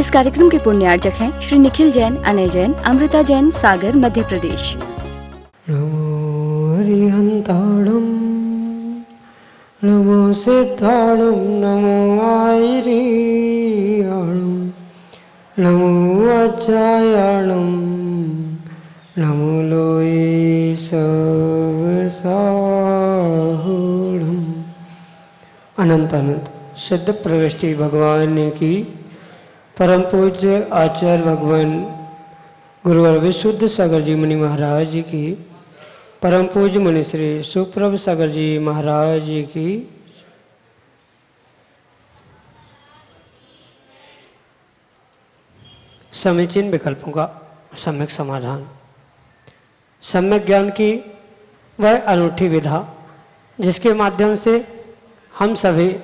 इस कार्यक्रम के पुण्यार्चक हैं श्री निखिल जैन, अनय जैन, अमृता जैन, सागर, मध्य प्रदेश। नमो हरिहंताणम, नमो सिद्धाणम, नमो आयरियाणम, नमो अज्जायाणम, नमो लोये सर्वसाहुणम। अनंत अनंत सिद्ध प्रविष्टि भगवान की परम पूज्य आचार्य भगवान गुरुवर विशुद्ध सागर जी मुनि महाराज जी की, परम पूज्य मुनि श्री सुप्रभ सागर जी महाराज जी की, समीचीन विकल्पों का सम्यक समाधान, सम्यक ज्ञान की वह अनूठी विधा जिसके माध्यम से हम सभी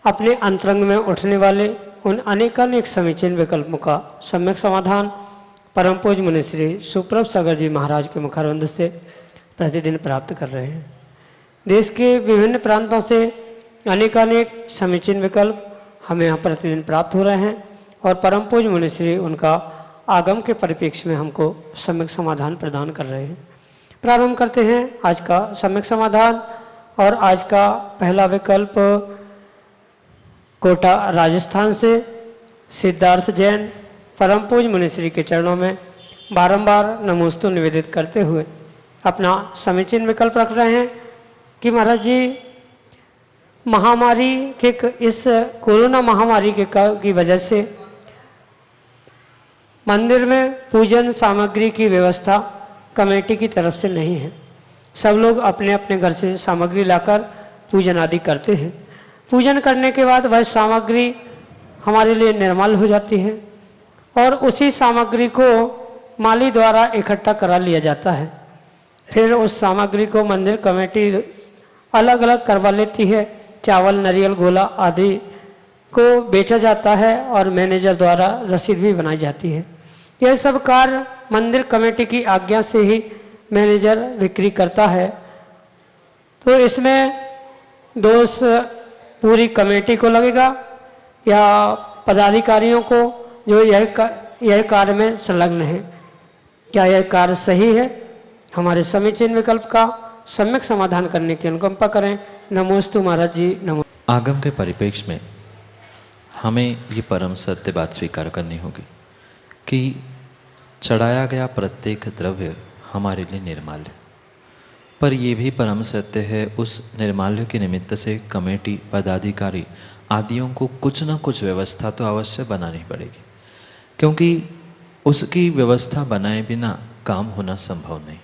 अपने अंतरंग में उठने वाले उन अनेकानेक समीचीन विकल्पों का सम्यक समाधान परम पूज्य मुनि श्री सुप्रभ सागर जी महाराज के मुखारविंद से प्रतिदिन प्राप्त कर रहे हैं। देश के विभिन्न प्रांतों से अनेकानेक समीचीन विकल्प हमें यहाँ प्रतिदिन प्राप्त हो रहे हैं और परम पूज्य मुनि श्री उनका आगम के परिप्रेक्ष्य में हमको सम्यक समाधान प्रदान कर रहे हैं। प्रारंभ करते हैं आज का सम्यक समाधान और आज का पहला विकल्प कोटा राजस्थान से सिद्धार्थ जैन परम पूज्य मुनि श्री के चरणों में बारंबार नमोस्तु निवेदित करते हुए अपना समीचीन विकल्प रख रहे हैं कि महाराज जी महामारी के इस कोरोना महामारी की वजह से मंदिर में पूजन सामग्री की व्यवस्था कमेटी की तरफ से नहीं है। सब लोग अपने अपने घर से सामग्री लाकर पूजन आदि करते हैं। पूजन करने के बाद वह सामग्री हमारे लिए निर्मल हो जाती है और उसी सामग्री को माली द्वारा इकट्ठा करा लिया जाता है। फिर उस सामग्री को मंदिर कमेटी अलग अलग करवा लेती है। चावल, नारियल, गोला आदि को बेचा जाता है और मैनेजर द्वारा रसीद भी बनाई जाती है। यह सब कार्य मंदिर कमेटी की आज्ञा से ही मैनेजर बिक्री करता है। तो इसमें दोष पूरी कमेटी को लगेगा या पदाधिकारियों को जो यह कार्य में संलग्न है। क्या यह कार्य सही है? हमारे समीचीन विकल्प का सम्यक समाधान करने की अनुकंपा करें। नमोस्तु महाराज जी, नमो। आगम के परिप्रेक्ष्य में हमें ये परम सत्य बात स्वीकार करनी होगी कि चढ़ाया गया प्रत्येक द्रव्य हमारे लिए निर्माल्य, पर यह भी परम सत्य है उस निर्माल्य के निमित्त से कमेटी, पदाधिकारी आदियों को कुछ न कुछ व्यवस्था तो अवश्य बनानी पड़ेगी, क्योंकि उसकी व्यवस्था बनाए बिना काम होना संभव नहीं।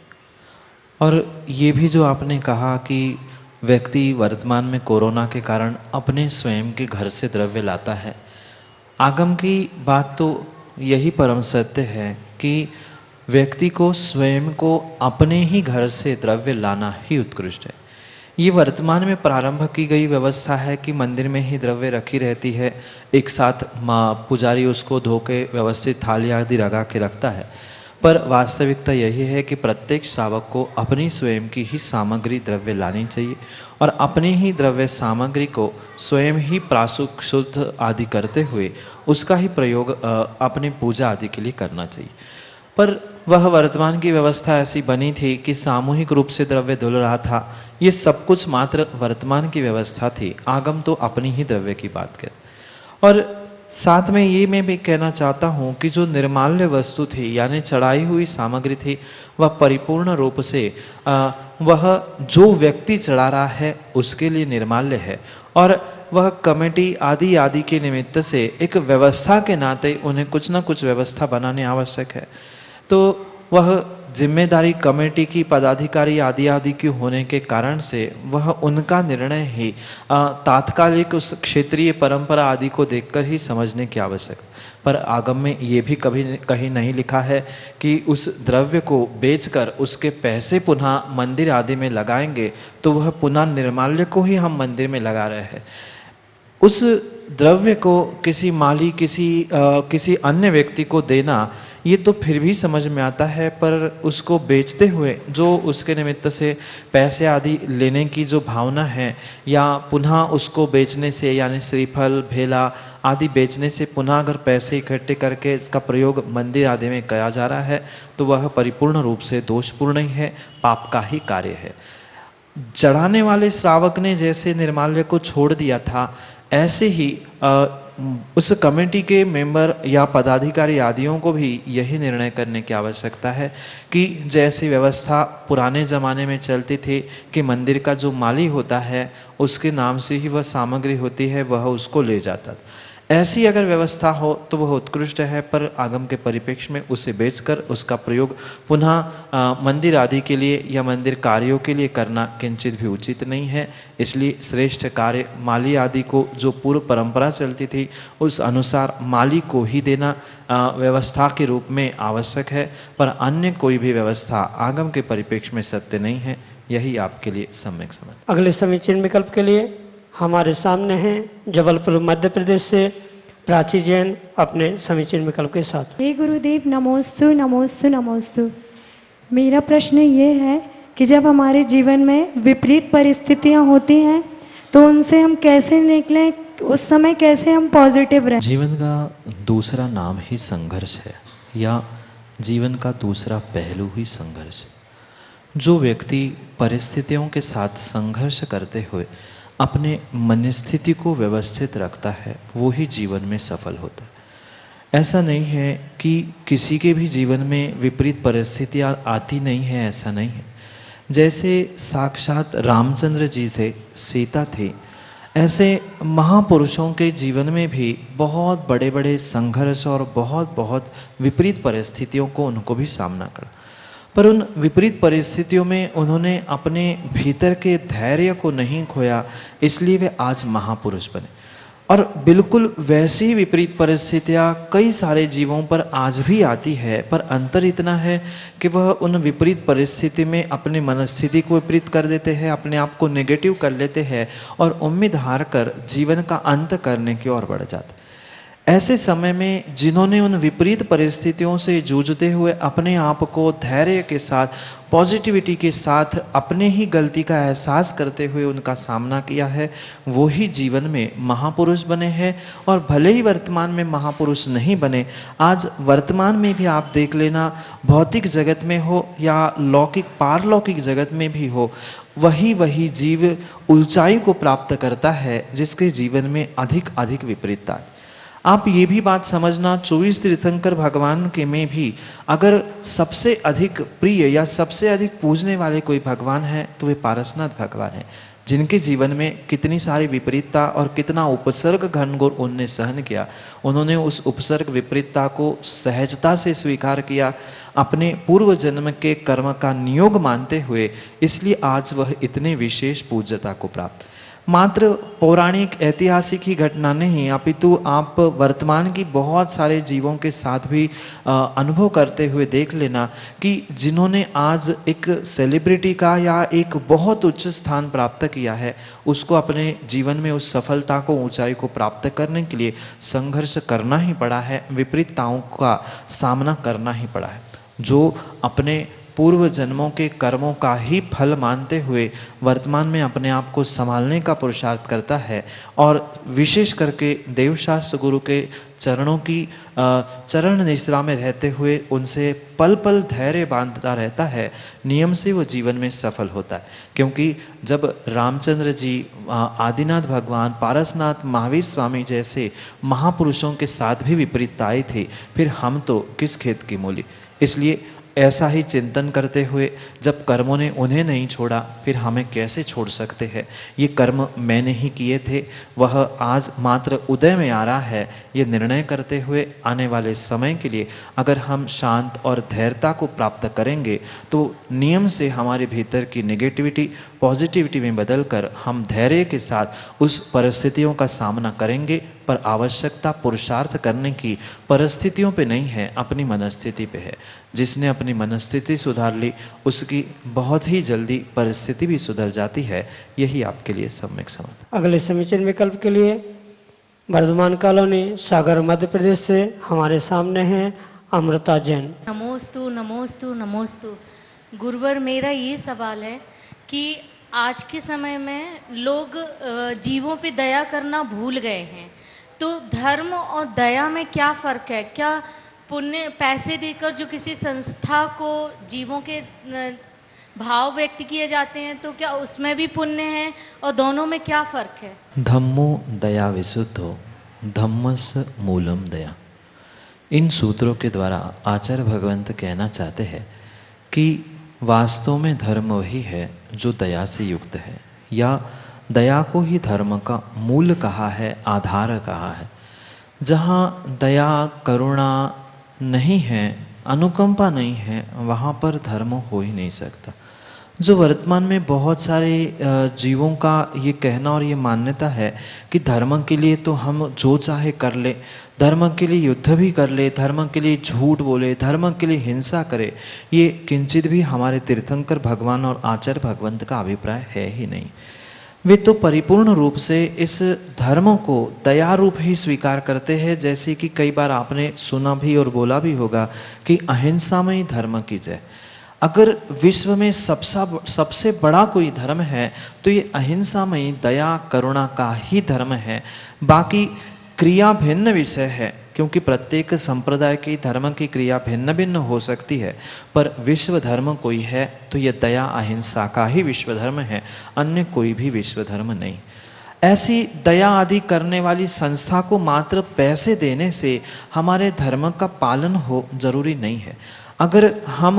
और ये भी जो आपने कहा कि व्यक्ति वर्तमान में कोरोना के कारण अपने स्वयं के घर से द्रव्य लाता है, आगम की बात तो यही परम सत्य है कि व्यक्ति को स्वयं को अपने ही घर से द्रव्य लाना ही उत्कृष्ट है। ये वर्तमान में प्रारंभ की गई व्यवस्था है कि मंदिर में ही द्रव्य रखी रहती है, एक साथ पुजारी उसको धो के व्यवस्थित थाली आदि लगा के रखता है, पर वास्तविकता यही है कि प्रत्येक श्रावक को अपनी स्वयं की ही सामग्री द्रव्य लानी चाहिए और अपनी ही द्रव्य सामग्री को स्वयं ही प्राशुक शुद्ध आदि करते हुए उसका ही प्रयोग अपनी पूजा आदि के लिए करना चाहिए। पर वह वर्तमान की व्यवस्था ऐसी बनी थी कि सामूहिक रूप से द्रव्य धुल रहा था। ये सब कुछ मात्र वर्तमान की व्यवस्था थी, आगम तो अपनी ही द्रव्य की बात करे। और साथ में ये मैं भी कहना चाहता हूँ कि जो निर्माल्य वस्तु थी यानी चढ़ाई हुई सामग्री थी, वह परिपूर्ण रूप से वह जो व्यक्ति चढ़ा रहा है उसके लिए निर्माल्य है और वह कमेटी आदि आदि के निमित्त से एक व्यवस्था के नाते उन्हें कुछ ना कुछ व्यवस्था बनाने आवश्यक है। तो वह जिम्मेदारी कमेटी की, पदाधिकारी आदि आदि की होने के कारण से वह उनका निर्णय ही तात्कालिक उस क्षेत्रीय परंपरा आदि को देखकर ही समझने की आवश्यकता। पर आगम में ये भी कभी कहीं नहीं लिखा है कि उस द्रव्य को बेचकर उसके पैसे पुनः मंदिर आदि में लगाएंगे तो वह पुनः निर्माल्य को ही हम मंदिर में लगा रहे हैं। उस द्रव्य को किसी माली, किसी अन्य व्यक्ति को देना, ये तो फिर भी समझ में आता है, पर उसको बेचते हुए जो उसके निमित्त से पैसे आदि लेने की जो भावना है, या पुनः उसको बेचने से यानी श्रीफल भेला आदि बेचने से पुनः अगर पैसे इकट्ठे करके इसका प्रयोग मंदिर आदि में किया जा रहा है, तो वह परिपूर्ण रूप से दोषपूर्ण ही है, पाप का ही कार्य है। चढ़ाने वाले श्रावक ने जैसे निर्माल्य को छोड़ दिया था, ऐसे ही उस कमेटी के मेंबर या पदाधिकारी आदियों को भी यही निर्णय करने की आवश्यकता है कि जैसी व्यवस्था पुराने ज़माने में चलती थी कि मंदिर का जो माली होता है उसके नाम से ही वह सामग्री होती है, वह उसको ले जाता था। ऐसी अगर व्यवस्था हो तो वह उत्कृष्ट है, पर आगम के परिप्रेक्ष्य में उसे बेचकर उसका प्रयोग पुनः मंदिर आदि के लिए या मंदिर कार्यों के लिए करना किंचित भी उचित नहीं है। इसलिए श्रेष्ठ कार्य माली आदि को जो पूर्व परंपरा चलती थी उस अनुसार माली को ही देना व्यवस्था के रूप में आवश्यक है, पर अन्य कोई भी व्यवस्था आगम के परिप्रेक्ष्य में सत्य नहीं है। यही आपके लिए सम्यक समझ। अगले समीचीन विकल्प के लिए हमारे सामने हैं जबलपुर मध्य प्रदेश से प्राची जैन अपने समीचीन विकल्प के साथ। हे गुरुदेव, नमोस्तु नमोस्तु नमोस्तु। मेरा प्रश्न ये है कि जब हमारे जीवन में विपरीत परिस्थितियां होती हैं तो उनसे हम कैसे निकलें, उस समय कैसे हम पॉजिटिव रहें। जीवन का दूसरा नाम ही संघर्ष है, या जीवन का दूसरा पहलू ही संघर्ष है। जो व्यक्ति परिस्थितियों के साथ संघर्ष करते हुए अपने मन स्थिति को व्यवस्थित रखता है, वो ही जीवन में सफल होता है। ऐसा नहीं है कि किसी के भी जीवन में विपरीत परिस्थितियाँ आती नहीं है, ऐसा नहीं है। जैसे साक्षात रामचंद्र जी से सीता थी, ऐसे महापुरुषों के जीवन में भी बहुत बड़े बड़े संघर्ष और बहुत विपरीत परिस्थितियों को उनको भी सामना करा, पर उन विपरीत परिस्थितियों में उन्होंने अपने भीतर के धैर्य को नहीं खोया, इसलिए वे आज महापुरुष बने। और बिल्कुल वैसी ही विपरीत परिस्थितियाँ कई सारे जीवों पर आज भी आती है, पर अंतर इतना है कि वह उन विपरीत परिस्थिति में अपनी मनस्थिति को विपरीत कर देते हैं, अपने आप को नेगेटिव कर लेते हैं और उम्मीद हार कर जीवन का अंत करने की ओर बढ़ जाते। ऐसे समय में जिन्होंने उन विपरीत परिस्थितियों से जूझते हुए अपने आप को धैर्य के साथ, पॉजिटिविटी के साथ अपने ही गलती का एहसास करते हुए उनका सामना किया है, वो ही जीवन में महापुरुष बने हैं। और भले ही वर्तमान में महापुरुष नहीं बने, आज वर्तमान में भी आप देख लेना, भौतिक जगत में हो या लौकिक पारलौकिक जगत में भी हो, वही जीव ऊंचाई को प्राप्त करता है जिसके जीवन में अधिक विपरीतता। आप ये भी बात समझना, 24 तीर्थंकर भगवान के में भी अगर सबसे अधिक प्रिय या सबसे अधिक पूजने वाले कोई भगवान है तो वे पारसनाथ भगवान हैं, जिनके जीवन में कितनी सारी विपरीतता और कितना उपसर्ग घनघोर उनने सहन किया। उन्होंने उस उपसर्ग विपरीतता को सहजता से स्वीकार किया, अपने पूर्व जन्म के कर्म का नियोग मानते हुए, इसलिए आज वह इतने विशेष पूज्यता को प्राप्त। मात्र पौराणिक ऐतिहासिक ही घटना नहीं, अपितु आप वर्तमान की बहुत सारे जीवों के साथ भी अनुभव करते हुए देख लेना कि जिन्होंने आज एक सेलिब्रिटी का या एक बहुत उच्च स्थान प्राप्त किया है, उसको अपने जीवन में उस सफलता को, ऊंचाई को प्राप्त करने के लिए संघर्ष करना ही पड़ा है, विपरीतताओं का सामना करना ही पड़ा है। जो अपने पूर्व जन्मों के कर्मों का ही फल मानते हुए वर्तमान में अपने आप को संभालने का पुरुषार्थ करता है और विशेष करके देवशास्त्र गुरु के चरणों की चरण निश्रा में रहते हुए उनसे पल पल धैर्य बांधता रहता है, नियम से वो जीवन में सफल होता है। क्योंकि जब रामचंद्र जी, आदिनाथ भगवान, पारसनाथ, महावीर स्वामी जैसे महापुरुषों के साथ भी विपरीतता आई थी, फिर हम तो किस खेत की मूली। इसलिए ऐसा ही चिंतन करते हुए जब कर्मों ने उन्हें नहीं छोड़ा, फिर हमें कैसे छोड़ सकते हैं। ये कर्म मैंने ही किए थे, वह आज मात्र उदय में आ रहा है, ये निर्णय करते हुए आने वाले समय के लिए अगर हम शांत और धैर्यता को प्राप्त करेंगे तो नियम से हमारे भीतर की नेगेटिविटी पॉजिटिविटी में बदलकर हम धैर्य के साथ उस परिस्थितियों का सामना करेंगे। पर आवश्यकता पुरुषार्थ करने की परिस्थितियों पे नहीं है, अपनी मनस्थिति पे है। जिसने अपनी मनस्थिति सुधार ली उसकी बहुत ही जल्दी परिस्थिति भी सुधर जाती है। यही आपके लिए सम्यक समझ। अगले समीचीन विकल्प के लिए वर्धमान कॉलोनी सागर मध्य प्रदेश से हमारे सामने हैं अमृता जैन। नमोस्तु नमोस्तु नमोस्तु। गुरुवर, मेरा ये सवाल है कि आज के समय में लोग जीवों पे दया करना भूल गए हैं, तो धर्म और दया में क्या फ़र्क है? क्या पुण्य पैसे देकर जो किसी संस्था को जीवों के भाव व्यक्त किए जाते हैं, तो क्या उसमें भी पुण्य है, और दोनों में क्या फ़र्क है? धम्मो दया विशुद्धो धम्मस मूलम दया। इन सूत्रों के द्वारा आचार्य भगवंत कहना चाहते हैं कि वास्तव में धर्म वही है जो दया से युक्त है, या दया को ही धर्म का मूल कहा है, आधार कहा है। जहाँ दया करुणा नहीं है, अनुकंपा नहीं है, वहाँ पर धर्म हो ही नहीं सकता। जो वर्तमान में बहुत सारे जीवों का ये कहना और ये मान्यता है कि धर्म के लिए तो हम जो चाहे कर ले, धर्म के लिए युद्ध भी कर ले, धर्म के लिए झूठ बोले, धर्म के लिए हिंसा करे, ये किंचित भी हमारे तीर्थंकर भगवान और आचार्य भगवंत का अभिप्राय है ही नहीं। वे तो परिपूर्ण रूप से इस धर्म को दया रूप ही स्वीकार करते हैं। जैसे कि कई बार आपने सुना भी और बोला भी होगा कि अहिंसा में ही धर्म की जय। अगर विश्व में सबसे बड़ा कोई धर्म है तो ये अहिंसा में ही दया करुणा का ही धर्म है। बाकी क्रिया भिन्न विषय है, क्योंकि प्रत्येक संप्रदाय की धर्म की क्रिया भिन्न भिन्न हो सकती है, पर विश्व धर्म कोई है तो यह दया अहिंसा का ही विश्व धर्म है, अन्य कोई भी विश्व धर्म नहीं। ऐसी दया आदि करने वाली संस्था को मात्र पैसे देने से हमारे धर्म का पालन हो जरूरी नहीं है। अगर हम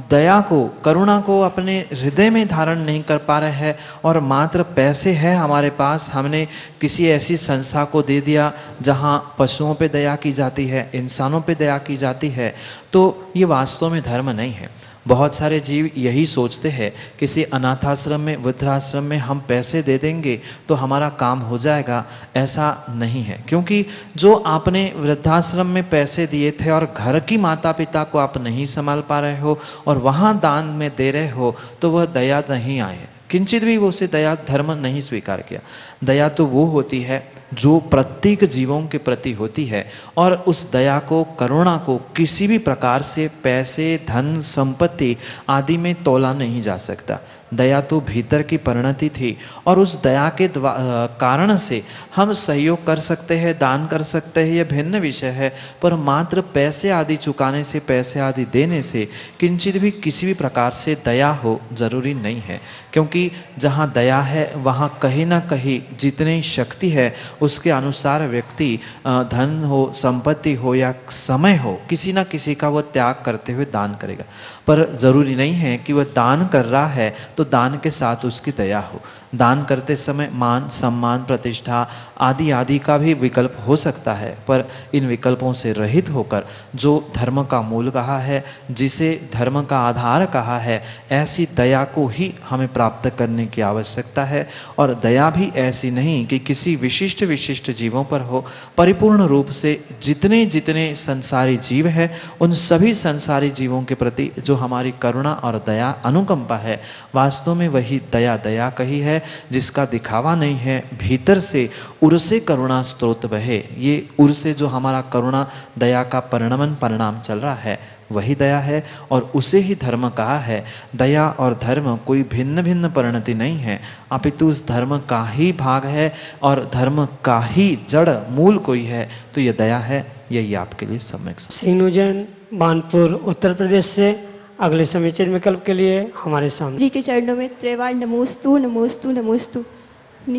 दया को करुणा को अपने हृदय में धारण नहीं कर पा रहे हैं और मात्र पैसे है हमारे पास, हमने किसी ऐसी संस्था को दे दिया जहां पशुओं पे दया की जाती है, इंसानों पे दया की जाती है, तो ये वास्तव में धर्म नहीं है। बहुत सारे जीव यही सोचते हैं किसी अनाथाश्रम में, वृद्धाश्रम में हम पैसे दे देंगे तो हमारा काम हो जाएगा। ऐसा नहीं है, क्योंकि जो आपने वृद्धाश्रम में पैसे दिए थे और घर की माता पिता को आप नहीं संभाल पा रहे हो और वहाँ दान में दे रहे हो, तो वह दया नहीं आए। किंचित भी उसे दया धर्म नहीं स्वीकार किया। दया तो वो होती है जो प्रत्येक जीवों के प्रति होती है, और उस दया को करुणा को किसी भी प्रकार से पैसे धन संपत्ति आदि में तोला नहीं जा सकता। दया तो भीतर की परिणति थी, और उस दया के कारण से हम सहयोग कर सकते हैं, दान कर सकते हैं, यह भिन्न विषय है। पर मात्र पैसे आदि चुकाने से, पैसे आदि देने से किंचित भी किसी भी प्रकार से दया हो जरूरी नहीं है। क्योंकि जहाँ दया है वहाँ कहीं ना कहीं जितनी शक्ति है उसके अनुसार व्यक्ति धन हो, संपत्ति हो या समय हो, किसी ना किसी का वह त्याग करते हुए दान करेगा। पर ज़रूरी नहीं है कि वह दान कर रहा है तो दान के साथ उसकी दया हो। दान करते समय मान सम्मान प्रतिष्ठा आदि आदि का भी विकल्प हो सकता है, पर इन विकल्पों से रहित होकर जो धर्म का मूल कहा है, जिसे धर्म का आधार कहा है, ऐसी दया को ही हमें प्राप्त करने की आवश्यकता है। और दया भी ऐसी नहीं कि किसी विशिष्ट जीवों पर हो। परिपूर्ण रूप से जितने जितने संसारी जीव है उन सभी संसारी जीवों के प्रति जो हमारी करुणा और दया अनुकंपा है, वास्तव में वही दया कही है, जिसका दिखावा नहीं है। भीतर से उर से करुणा स्रोत बहे। ये उर से जो हमारा करुणा दया का परिणाम चल रहा है वही दया है, और उसे ही धर्म कहा है। दया और धर्म कोई भिन्न भिन्न परिणति नहीं है, अपितु उस धर्म का ही भाग है और धर्म का ही जड़ मूल कोई है, तो ये दया है। यही आपके लिए सम्यक। सीनू जैन, मानपुर, उत्तर प्रदेश से अगले समीचीन विकल्प के लिए हमारे सामने। श्री के चरणों में त्रैवार नमोस्तु नमोस्तु नमोस्तु।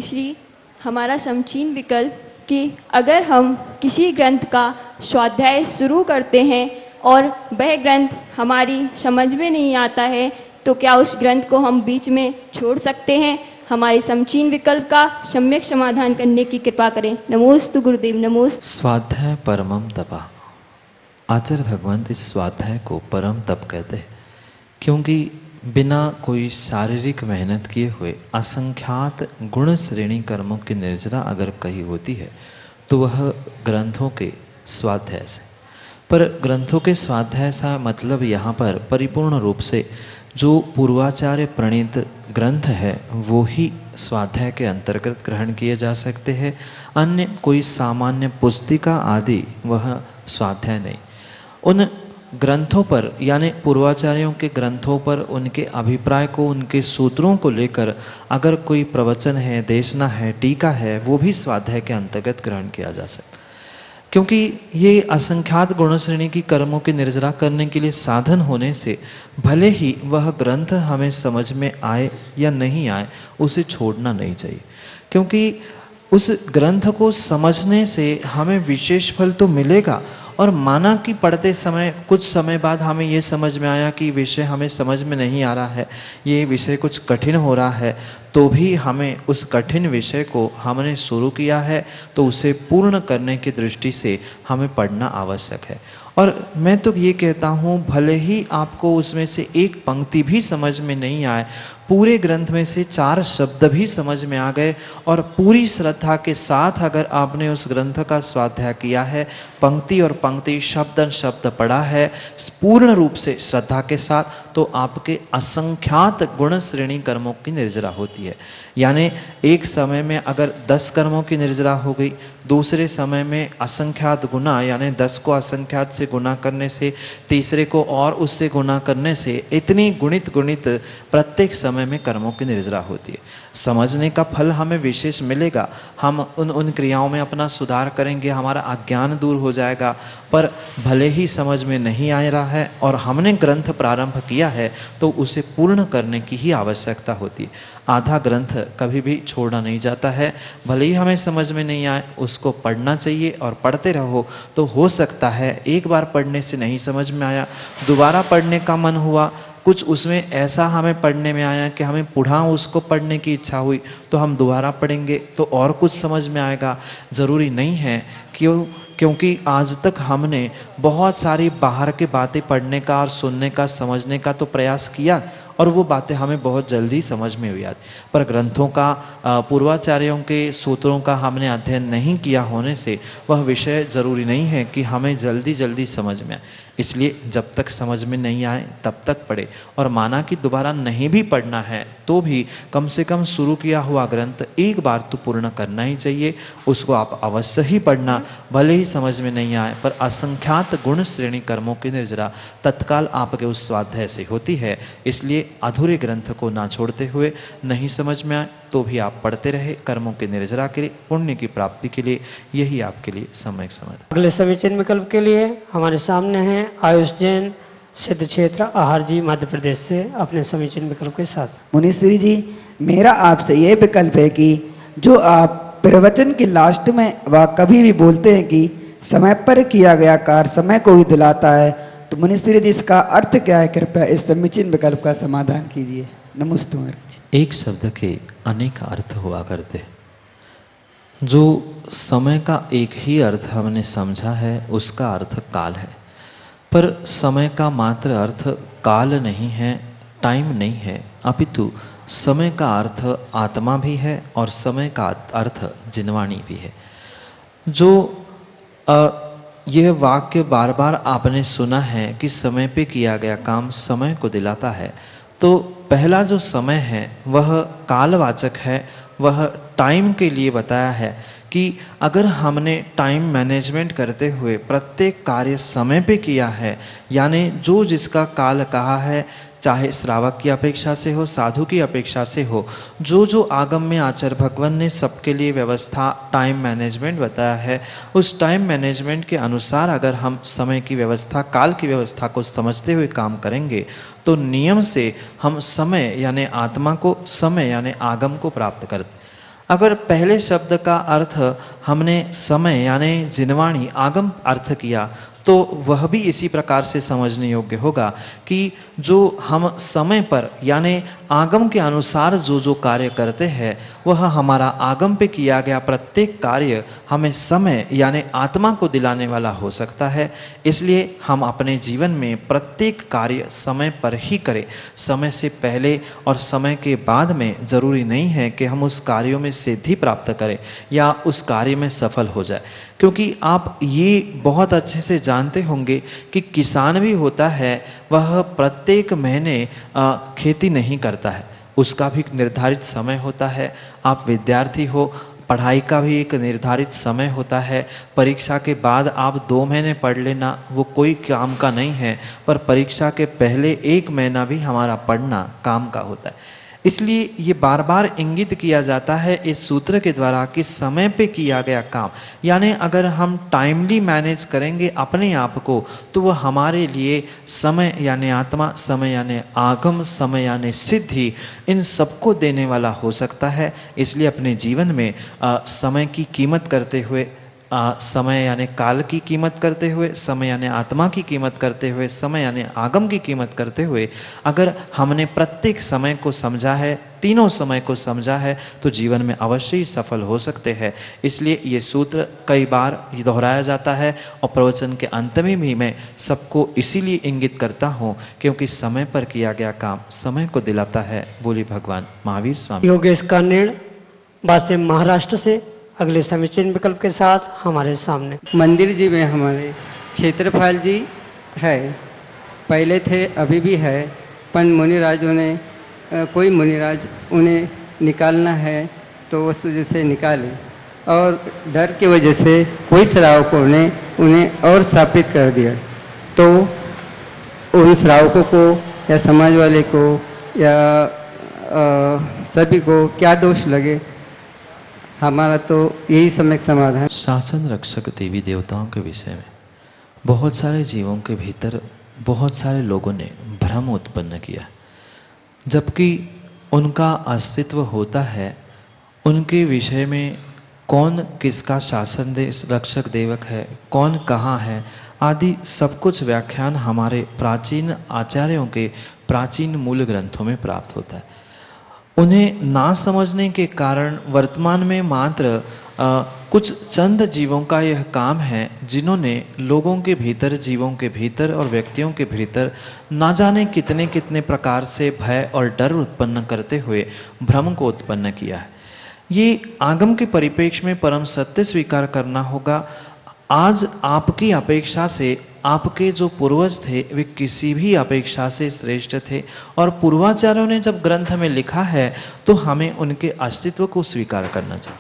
श्री हमारा समचीन विकल्प कि अगर हम किसी ग्रंथ का स्वाध्याय शुरू करते हैं और वह ग्रंथ हमारी समझ में नहीं आता है, तो क्या उस ग्रंथ को हम बीच में छोड़ सकते हैं? हमारे समचीन विकल्प का सम्यक समाधान करने की कृपा करें। नमोस्तु गुरुदेव। नमोस्तु। स्वाध्याय परमम तपा। आचार्य भगवंत इस स्वाध्याय को परम तप कहते हैं, क्योंकि बिना कोई शारीरिक मेहनत किए हुए असंख्यात गुण श्रेणी कर्मों की निर्जरा अगर कही होती है तो वह ग्रंथों के स्वाध्याय से। पर ग्रंथों के स्वाध्याय का मतलब यहाँ पर परिपूर्ण रूप से जो पूर्वाचार्य प्रणीत ग्रंथ है वो ही स्वाध्याय के अंतर्गत ग्रहण किए जा सकते हैं। अन्य कोई सामान्य पुस्तिका आदि वह स्वाध्याय नहीं। उन ग्रंथों पर यानी पूर्वाचार्यों के ग्रंथों पर उनके अभिप्राय को, उनके सूत्रों को लेकर अगर कोई प्रवचन है, देशना है, टीका है, वो भी स्वाध्याय के अंतर्गत ग्रहण किया जा सकता, क्योंकि ये असंख्यात गुण श्रेणी की कर्मों की निर्जरा करने के लिए साधन होने से भले ही वह ग्रंथ हमें समझ में आए या नहीं आए, उसे छोड़ना नहीं चाहिए, क्योंकि उस ग्रंथ को समझने से हमें विशेष फल तो मिलेगा। और माना कि पढ़ते समय कुछ समय बाद हमें ये समझ में आया कि विषय हमें समझ में नहीं आ रहा है, ये विषय कुछ कठिन हो रहा है, तो भी हमें उस कठिन विषय को हमने शुरू किया है तो उसे पूर्ण करने की दृष्टि से हमें पढ़ना आवश्यक है। और मैं तो ये कहता हूँ, भले ही आपको उसमें से एक पंक्ति भी समझ में नहीं आए, पूरे ग्रंथ में से 4 शब्द भी समझ में आ गए और पूरी श्रद्धा के साथ अगर आपने उस ग्रंथ का स्वाध्याय किया है, पंक्ति और पंक्ति शब्द शब्द पढ़ा है पूर्ण रूप से श्रद्धा के साथ, तो आपके असंख्यात गुण श्रेणी कर्मों की निर्जरा होती है। यानी एक समय में अगर 10 कर्मों की निर्जरा हो गई, दूसरे समय में असंख्यात गुना यानी 10 को असंख्यात से गुना करने से, तीसरे को और उससे गुना करने से, इतनी गुणित प्रत्येक समय में कर्मों की निर्जरा होती है। समझने का फल हमें विशेष मिलेगा, हम उन क्रियाओं में अपना सुधार करेंगे, हमारा अज्ञान दूर हो जाएगा। पर भले ही समझ में नहीं आ रहा है और हमने ग्रंथ प्रारंभ किया है तो उसे पूर्ण करने की ही आवश्यकता होती है। आधा ग्रंथ कभी भी छोड़ना नहीं जाता है, भले ही हमें समझ में नहीं आए उसको पढ़ना चाहिए और पढ़ते रहो। तो हो सकता है एक बार पढ़ने से नहीं समझ में आया, दोबारा पढ़ने का मन हुआ, कुछ उसमें ऐसा हमें पढ़ने में आया कि हमें पुनः उसको पढ़ने की इच्छा हुई, तो हम दोबारा पढ़ेंगे तो और कुछ समझ में आएगा। ज़रूरी नहीं है क्योंकि आज तक हमने बहुत सारी बाहर की बातें पढ़ने का और सुनने का, समझने का तो प्रयास किया और वो बातें हमें बहुत जल्दी समझ में हुई आती, पर ग्रंथों का, पूर्वाचार्यों के सूत्रों का हमने अध्ययन नहीं किया होने से वह विषय ज़रूरी नहीं है कि हमें जल्दी जल्दी समझ में आए। इसलिए जब तक समझ में नहीं आए तब तक पढ़े, और माना कि दोबारा नहीं भी पढ़ना है तो भी कम से कम शुरू किया हुआ ग्रंथ एक बार तो पूर्ण करना ही चाहिए। उसको आप अवश्य ही पढ़ना, भले ही समझ में नहीं आए, पर असंख्यात गुण श्रेणी कर्मों की निर्जरा तत्काल आपके उस स्वाध्याय से होती है। इसलिए अधूरे ग्रंथ को ना छोड़ते हुए, नहीं समझ में आए तो भी आप पढ़ते रहे, कर्मों की निर्जरा के लिए, पुण्य की प्राप्ति के लिए, यही आपके लिए समय समय। अगले समीचीन विकल्प के लिए हमारे सामने हैं आयुष जैन, सिद्ध क्षेत्र आहार जी, मध्य प्रदेश से, अपने समीचीन विकल्प के साथ। मुनीश्वरी जी, मेरा आपसे ये विकल्प है कि जो आप प्रवचन के लास्ट में व कभी भी बोलते हैं कि समय पर किया गया कार्य समय को ही दिलाता है, तो मुनीश्वरी जी इसका अर्थ क्या है? कृपया इस समीचीन विकल्प का समाधान कीजिए। नमस्ते महाराज। एक शब्द के अनेक अर्थ हुआ करते हैं। जो समय का एक ही अर्थ हमने समझा है उसका अर्थ काल है, पर समय का मात्र अर्थ काल नहीं है, टाइम नहीं है, अपितु समय का अर्थ आत्मा भी है और समय का अर्थ जिनवाणी भी है। जो यह वाक्य बार बार आपने सुना है कि समय पे किया गया काम समय को दिलाता है, तो पहला जो समय है वह कालवाचक है, वह टाइम के लिए बताया है कि अगर हमने टाइम मैनेजमेंट करते हुए प्रत्येक कार्य समय पे किया है, यानी जो जिसका काल कहा है, चाहे श्रावक की अपेक्षा से हो, साधु की अपेक्षा से हो, जो जो आगम में आचार्य भगवान ने सबके लिए व्यवस्था टाइम मैनेजमेंट बताया है, उस टाइम मैनेजमेंट के अनुसार अगर हम समय की व्यवस्था, काल की व्यवस्था को समझते हुए काम करेंगे तो नियम से हम समय यानी आत्मा को, समय यानी आगम को प्राप्त करते। अगर पहले शब्द का अर्थ हमने समय यानी जिनवाणी, आगम अर्थ किया तो वह भी इसी प्रकार से समझने योग्य होगा कि जो हम समय पर यानी आगम के अनुसार जो जो कार्य करते हैं वह हमारा आगम पे किया गया प्रत्येक कार्य हमें समय यानी आत्मा को दिलाने वाला हो सकता है। इसलिए हम अपने जीवन में प्रत्येक कार्य समय पर ही करें। समय से पहले और समय के बाद में ज़रूरी नहीं है कि हम उस कार्यों में सिद्धि प्राप्त करें या उस कार्य में सफल हो जाए, क्योंकि आप ये बहुत अच्छे से जानते होंगे कि किसान भी होता है वह प्रत्येक महीने खेती नहीं करता है, उसका भी निर्धारित समय होता है। आप विद्यार्थी हो, पढ़ाई का भी एक निर्धारित समय होता है। परीक्षा के बाद आप 2 महीने पढ़ लेना वो कोई काम का नहीं है, पर परीक्षा के पहले 1 महीना भी हमारा पढ़ना काम का होता है। इसलिए ये बार बार इंगित किया जाता है इस सूत्र के द्वारा कि समय पे किया गया काम, यानी अगर हम टाइमली मैनेज करेंगे अपने आप को तो वह हमारे लिए समय यानी आत्मा, समय यानी आगम, समय यानी सिद्धि, इन सबको देने वाला हो सकता है। इसलिए अपने जीवन में समय की कीमत करते हुए, समय यानी काल की कीमत करते हुए, समय यानी आत्मा की कीमत करते हुए, समय यानी आगम की कीमत करते हुए अगर हमने प्रत्येक समय को समझा है, तीनों समय को समझा है, तो जीवन में अवश्य ही सफल हो सकते हैं। इसलिए ये सूत्र कई बार दोहराया जाता है और प्रवचन के अंत में भी मैं सबको इसीलिए इंगित करता हूँ क्योंकि समय पर किया गया काम समय को दिलाता है। बोली भगवान महावीर स्वामी। योगेश कानेड़ वासिम महाराष्ट्र से अगले समीचीन विकल्प के साथ हमारे सामने। मंदिर जी में हमारे क्षेत्रपाल जी है, पहले थे अभी भी है, पर मुनिराजों ने कोई मुनिराज उन्हें निकालना है तो उस वजह से निकाले, और डर की वजह से कोई श्रावकों ने उन्हें और स्थापित कर दिया। तो उन श्रावकों को या समाज वाले को या सभी को क्या दोष लगे, हमारा तो यही सम्यक समाधान। शासन रक्षक देवी देवताओं के विषय में बहुत सारे जीवों के भीतर बहुत सारे लोगों ने भ्रम उत्पन्न किया, जबकि उनका अस्तित्व होता है। उनके विषय में कौन किसका शासन रक्षक देवक है, कौन कहाँ है आदि सब कुछ व्याख्यान हमारे प्राचीन आचार्यों के प्राचीन मूल ग्रंथों में प्राप्त होता है। उन्हें ना समझने के कारण वर्तमान में मात्र कुछ चंद जीवों का यह काम है जिन्होंने लोगों के भीतर, जीवों के भीतर और व्यक्तियों के भीतर ना जाने कितने कितने प्रकार से भय और डर उत्पन्न करते हुए भ्रम को उत्पन्न किया है। ये आगम के परिप्रेक्ष्य में परम सत्य स्वीकार करना होगा। आज आपकी अपेक्षा से आपके जो पूर्वज थे वे किसी भी अपेक्षा से श्रेष्ठ थे, और पूर्वाचार्यों ने जब ग्रंथ में लिखा है तो हमें उनके अस्तित्व को स्वीकार करना चाहिए,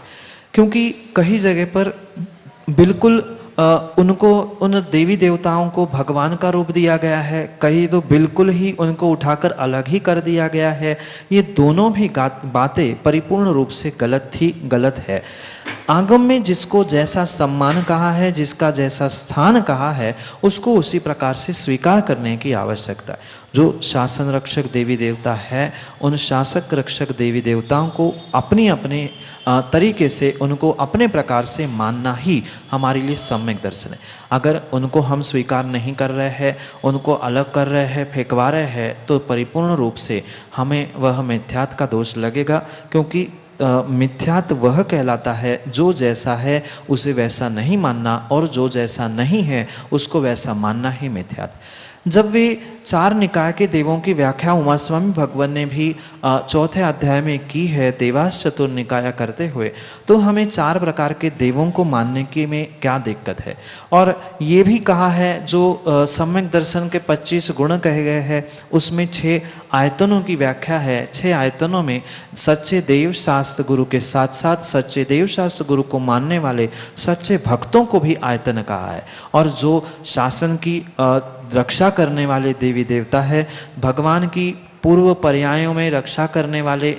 क्योंकि कई जगह पर बिल्कुल उनको, उन देवी देवताओं को भगवान का रूप दिया गया है, कहीं तो बिल्कुल ही उनको उठाकर अलग ही कर दिया गया है। ये दोनों भी बातें परिपूर्ण रूप से गलत है। आगम में जिसको जैसा सम्मान कहा है, जिसका जैसा स्थान कहा है, उसको उसी प्रकार से स्वीकार करने की आवश्यकता है। जो शासन रक्षक देवी देवता है, उन शासक रक्षक देवी देवताओं को अपनी अपने तरीके से, उनको अपने प्रकार से मानना ही हमारे लिए सम्यक दर्शन है। अगर उनको हम स्वीकार नहीं कर रहे हैं, उनको अलग कर रहे हैं, फेंकवा रहे हैं, तो परिपूर्ण रूप से हमें वह मिथ्यात्व का दोष लगेगा, क्योंकि मिथ्यात्व वह कहलाता है जो जैसा है उसे वैसा नहीं मानना, और जो जैसा नहीं है उसको वैसा मानना ही मिथ्यात्व। जब वे 4 निकाय के देवों की व्याख्या उमा स्वामी भगवान ने भी 4थे अध्याय में की है, देवास चतुर्निकाय करते हुए, तो हमें 4 प्रकार के देवों को मानने की में क्या दिक्कत है। और ये भी कहा है जो सम्यक दर्शन के 25 गुण कहे गए हैं, उसमें 6 आयतनों की व्याख्या है। 6 आयतनों में सच्चे देव शास्त्र गुरु के साथ साथ सच्चे देव शास्त्र गुरु को मानने वाले सच्चे भक्तों को भी आयतन कहा है। और जो शासन की रक्षा करने वाले देवी देवता है, भगवान की पूर्व पर्यायों में रक्षा करने वाले,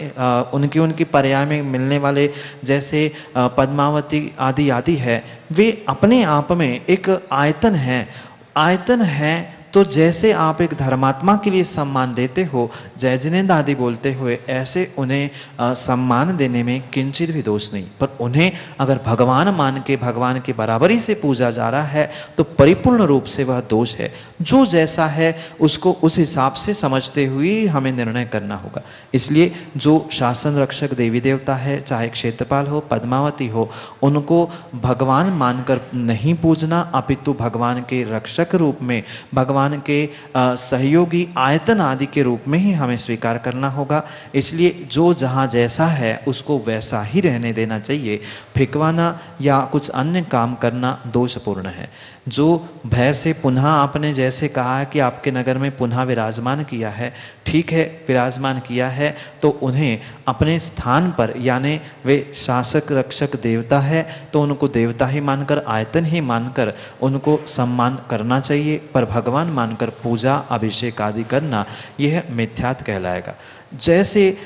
उनकी पर्याय में मिलने वाले जैसे पद्मावती आदि है, वे अपने आप में एक आयतन है। तो जैसे आप एक धर्मात्मा के लिए सम्मान देते हो, जय जिनेन्द्र आदि बोलते हुए, ऐसे उन्हें सम्मान देने में किंचित भी दोष नहीं। पर उन्हें अगर भगवान मान के भगवान की बराबरी से पूजा जा रहा है तो परिपूर्ण रूप से वह दोष है। जो जैसा है उसको उस हिसाब से समझते हुए हमें निर्णय करना होगा। इसलिए जो शासन रक्षक देवी देवता है, चाहे क्षेत्रपाल हो, पद्मावती हो, उनको भगवान मानकर नहीं पूजना, अपितु भगवान के रक्षक रूप में, भगवान के सहयोगी आयतन आदि के रूप में ही हमें स्वीकार करना होगा। इसलिए जो जहाँ जैसा है उसको वैसा ही रहने देना चाहिए। फेंकवाना या कुछ अन्य काम करना दोषपूर्ण है। जो भय से पुनः आपने जैसे कहा है कि आपके नगर में पुनः विराजमान किया है, ठीक है विराजमान किया है, तो उन्हें अपने स्थान पर, यानी वे शासक रक्षक देवता है तो उनको देवता ही मानकर, आयतन ही मानकर उनको सम्मान करना चाहिए, पर भगवान मानकर पूजा अभिषेक आदि करना यह मिथ्यात्व कहलाएगा। जैसे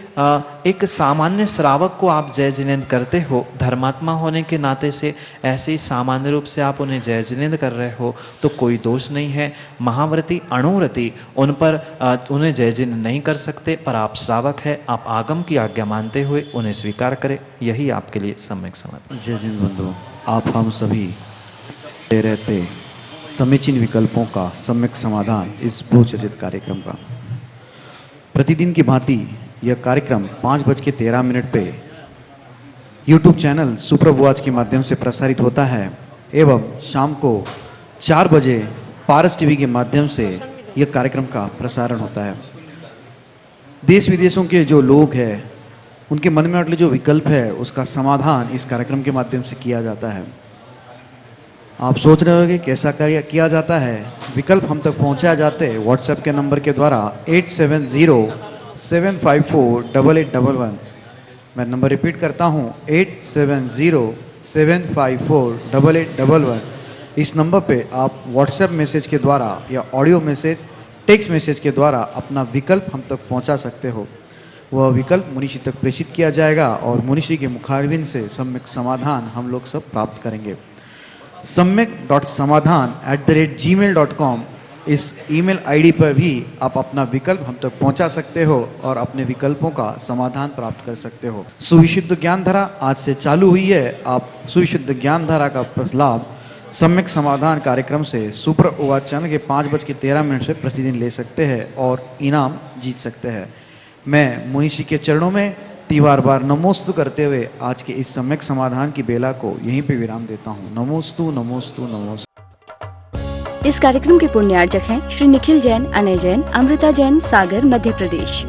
एक सामान्य श्रावक को आप जय जिनेन्द्र करते हो, धर्मात्मा होने के नाते से ऐसे ही सामान्य रूप से आप उन्हें जय जिनेन्द्र कर रहे हो तो कोई दोष नहीं है। महाव्रती अणुव्रती उन पर उन्हें जय जिनेन्द्र नहीं कर सकते, पर आप श्रावक है, आप आगम की आज्ञा मानते हुए उन्हें स्वीकार करें, यही आपके लिए सम्यक समाधान। जय जिनेन्द्र बंधु, आप हम सभी दे रहते समीचीन विकल्पों का सम्यक समाधान इस बहुचर्चित कार्यक्रम का। प्रतिदिन की भांति यह कार्यक्रम 5:13 पे YouTube चैनल सुप्रभ वाच के माध्यम से प्रसारित होता है एवं शाम को 4 बजे पारस टीवी के माध्यम से यह कार्यक्रम का प्रसारण होता है। देश विदेशों के जो लोग हैं उनके मन में अटले जो विकल्प है उसका समाधान इस कार्यक्रम के माध्यम से किया जाता है। आप सोच रहे होंगे कैसा कार्य किया जाता है। विकल्प हम तक पहुंचाया जाते हैं व्हाट्सएप के नंबर के द्वारा 8707548811। मैं नंबर रिपीट करता हूं 8707548811। इस नंबर पे आप व्हाट्सएप मैसेज के द्वारा या ऑडियो मैसेज, टेक्स्ट मैसेज के द्वारा अपना विकल्प हम तक पहुंचा सकते हो। वह विकल्प मुनिषी तक प्रेषित किया जाएगा और मुनिषी के मुखारविंद से सम्यक समाधान हम लोग सब प्राप्त करेंगे। सम्यक.समाधान@gmail.com इस ईमेल आईडी पर भी आप अपना विकल्प हम तक पहुंचा सकते हो और अपने विकल्पों का समाधान प्राप्त कर सकते हो। सुविशुद्ध ज्ञान धारा आज से चालू हुई है। आप सुविशुद्ध ज्ञान धारा का लाभ सम्यक समाधान कार्यक्रम से सुप्रभ वाच चैनल के 5:13 से प्रतिदिन ले सकते हैं और इनाम जीत सकते हैं। मैं मुनिषी के चरणों में तीवार बार नमोस्तु करते हुए आज के इस सम्यक समाधान की बेला को यहीं पे विराम देता हूँ। नमोस्तु नमोस्तु नमोस्तु। इस कार्यक्रम के पुण्यार्जक हैं श्री निखिल जैन, अनय जैन, अमृता जैन, सागर, मध्य प्रदेश।